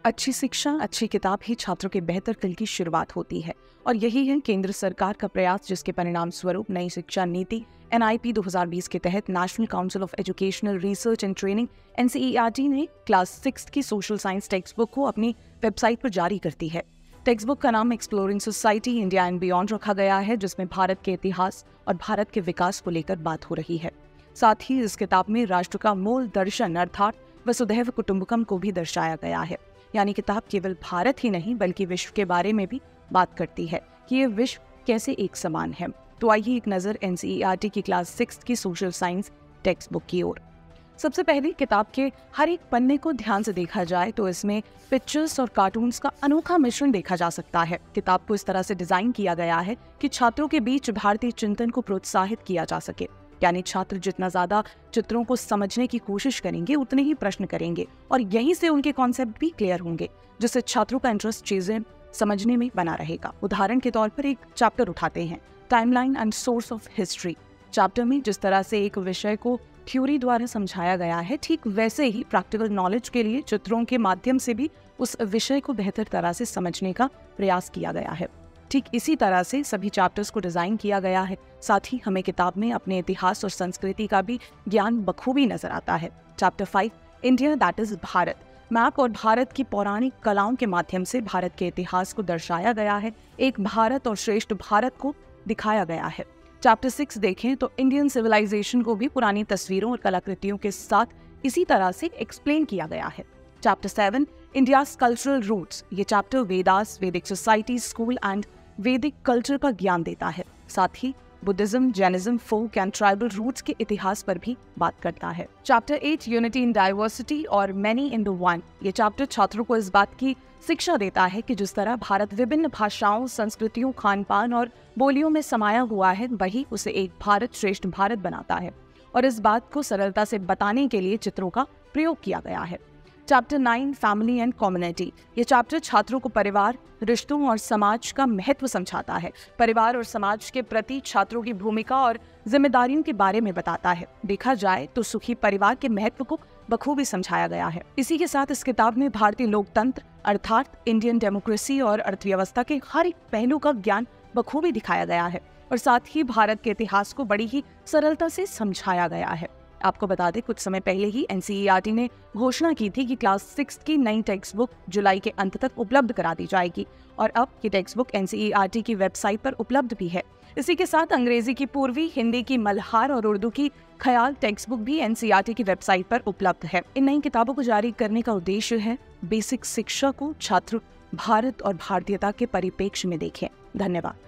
अच्छी शिक्षा, अच्छी किताब ही छात्रों के बेहतर कल की शुरुआत होती है और यही है केंद्र सरकार का प्रयास, जिसके परिणाम स्वरूप नई शिक्षा नीति NIP 2020 के तहत national council of educational research and training NCERT ने क्लास 6 की सोशल साइंस टेक्स्ट बुक को अपनी वेबसाइट पर जारी करती है। टेक्स्ट बुक का नाम exploring society India and beyond रखा गया है, जिसमें भारत के इतिहास और भारत के विकास को लेकर बात हो रही है। साथ ही इस किताब में राष्ट्र का मूल दर्शन अर्थात वसुधैव कुटुंबकम को भी दर्शाया गया है। यानी किताब केवल भारत ही नहीं बल्कि विश्व के बारे में भी बात करती है कि ये विश्व कैसे एक समान है। तो आइए एक नज़र NCERT की क्लास 6 की सोशल साइंस टेक्स्ट बुक की ओर। सबसे पहले किताब के हर एक पन्ने को ध्यान से देखा जाए तो इसमें पिक्चर्स और कार्टून्स का अनोखा मिश्रण देखा जा सकता है। किताब को इस तरह से डिजाइन किया गया है कि छात्रों के बीच भारतीय चिंतन को प्रोत्साहित किया जा सके। यानी छात्र जितना ज्यादा चित्रों को समझने की कोशिश करेंगे उतने ही प्रश्न करेंगे और यहीं से उनके कॉन्सेप्ट भी क्लियर होंगे, जिससे छात्रों का इंटरेस्ट चीजें समझने में बना रहेगा। उदाहरण के तौर पर एक चैप्टर उठाते हैं, timeline and source of history. Chapter में जिस तरह से एक विषय को थ्योरी द्वारा समझाया गया है, ठीक वैसे ही प्रैक्टिकल नॉलेज के लिए चित्रों के माध्यम से भी उस विषय को बेहतर तरह से समझने का प्रयास किया गया है। ठीक इसी तरह से सभी चैप्टर्स को डिजाइन किया गया है। साथ ही हमें किताब में अपने इतिहास और संस्कृति का भी ज्ञान बखूबी नजर आता है। Chapter 5 India that is Bharat, map और भारत की पौराणिक कलाओं के माध्यम से भारत के इतिहास को दर्शाया गया है। एक भारत और श्रेष्ठ भारत को दिखाया गया है। चैप्टर 6 देखें तो इंडियन सिविलाइजेशन को भी पुरानी तस्वीरों और कलाकृतियों के साथ इसी तरह से एक्सप्लेन किया गया है। चैप्टर 7 इंडियाज कल्चरल रूट्स, ये chapter Vedas, Vedic society, school and Vedic culture का ज्ञान देता है। साथ ही Buddhism, Jainism, folk and tribal roots के इतिहास पर भी बात करता है। चैप्टर 8 यूनिटी इन डाइवर्सिटी और मैनी इन द वन, ये चैप्टर छात्रों को इस बात की शिक्षा देता है कि जिस तरह भारत विभिन्न भाषाओं, संस्कृतियों, खान पान और बोलियों में समाया हुआ है, वही उसे एक भारत श्रेष्ठ भारत बनाता है और इस बात को सरलता से बताने के लिए चित्रों का प्रयोग किया गया है। चैप्टर 9 फैमिली एंड कम्युनिटी, ये चैप्टर छात्रों को परिवार, रिश्तों और समाज का महत्व समझाता है। परिवार और समाज के प्रति छात्रों की भूमिका और जिम्मेदारियों के बारे में बताता है। देखा जाए तो सुखी परिवार के महत्व को बखूबी समझाया गया है। इसी के साथ इस किताब में भारतीय लोकतंत्र अर्थात इंडियन डेमोक्रेसी और अर्थव्यवस्था के हर एक पहलू का ज्ञान बखूबी दिखाया गया है और साथ ही भारत के इतिहास को बड़ी ही सरलता से समझाया गया है। आपको बता दें, कुछ समय पहले ही NCERT ने घोषणा की थी कि क्लास 6 की नई टेक्स्ट बुक जुलाई के अंत तक उपलब्ध करा दी जाएगी और अब ये टेक्स्ट बुक NCERT की वेबसाइट पर उपलब्ध भी है। इसी के साथ अंग्रेजी की पूर्वी, हिंदी की मल्हार और उर्दू की ख्याल टेक्स्ट बुक भी NCERT की वेबसाइट पर उपलब्ध है। इन नई किताबों को जारी करने का उद्देश्य है बेसिक शिक्षा को छात्र भारत और भारतीयता के परिप्रेक्ष्य में देखें। धन्यवाद।